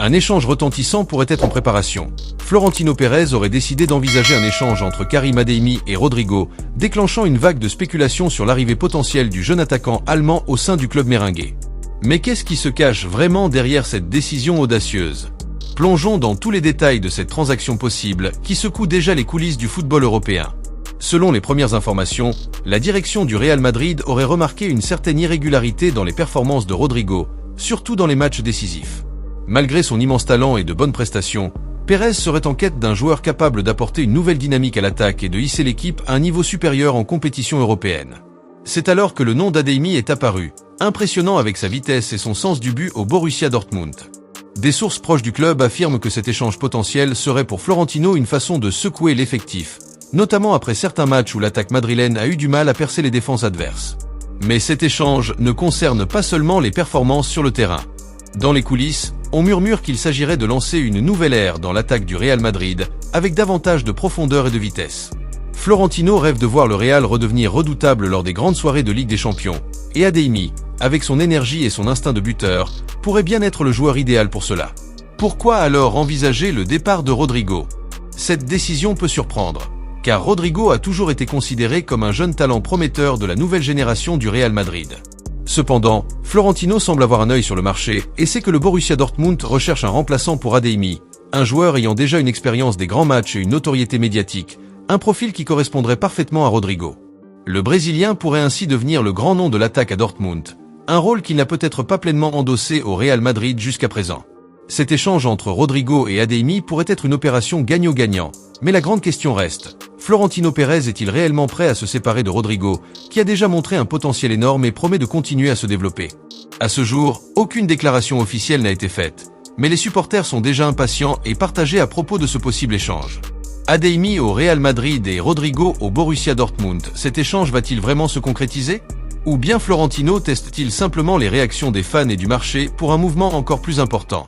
Un échange retentissant pourrait être en préparation. Florentino Pérez aurait décidé d'envisager un échange entre Karim Adeyemi et Rodrigo, déclenchant une vague de spéculation sur l'arrivée potentielle du jeune attaquant allemand au sein du club merengue. Mais qu'est-ce qui se cache vraiment derrière cette décision audacieuse? Plongeons dans tous les détails de cette transaction possible qui secoue déjà les coulisses du football européen. Selon les premières informations, la direction du Real Madrid aurait remarqué une certaine irrégularité dans les performances de Rodrigo, surtout dans les matchs décisifs. Malgré son immense talent et de bonnes prestations, Pérez serait en quête d'un joueur capable d'apporter une nouvelle dynamique à l'attaque et de hisser l'équipe à un niveau supérieur en compétition européenne. C'est alors que le nom d'Adeyemi est apparu, impressionnant avec sa vitesse et son sens du but au Borussia Dortmund. Des sources proches du club affirment que cet échange potentiel serait pour Florentino une façon de secouer l'effectif, notamment après certains matchs où l'attaque madrilène a eu du mal à percer les défenses adverses. Mais cet échange ne concerne pas seulement les performances sur le terrain. Dans les coulisses, on murmure qu'il s'agirait de lancer une nouvelle ère dans l'attaque du Real Madrid, avec davantage de profondeur et de vitesse. Florentino rêve de voir le Real redevenir redoutable lors des grandes soirées de Ligue des Champions, et Adeyemi, avec son énergie et son instinct de buteur, pourrait bien être le joueur idéal pour cela. Pourquoi alors envisager le départ de Rodrigo? Cette décision peut surprendre, car Rodrigo a toujours été considéré comme un jeune talent prometteur de la nouvelle génération du Real Madrid. Cependant, Florentino semble avoir un œil sur le marché et sait que le Borussia Dortmund recherche un remplaçant pour Adeyemi, un joueur ayant déjà une expérience des grands matchs et une notoriété médiatique, un profil qui correspondrait parfaitement à Rodrigo. Le Brésilien pourrait ainsi devenir le grand nom de l'attaque à Dortmund, un rôle qu'il n'a peut-être pas pleinement endossé au Real Madrid jusqu'à présent. Cet échange entre Rodrigo et Adeyemi pourrait être une opération gagnant-gagnant, mais la grande question reste, Florentino Pérez est-il réellement prêt à se séparer de Rodrigo, qui a déjà montré un potentiel énorme et promet de continuer à se développer? À ce jour, aucune déclaration officielle n'a été faite, mais les supporters sont déjà impatients et partagés à propos de ce possible échange. Adeyemi au Real Madrid et Rodrigo au Borussia Dortmund, cet échange va-t-il vraiment se concrétiser? Ou bien Florentino teste-t-il simplement les réactions des fans et du marché pour un mouvement encore plus important?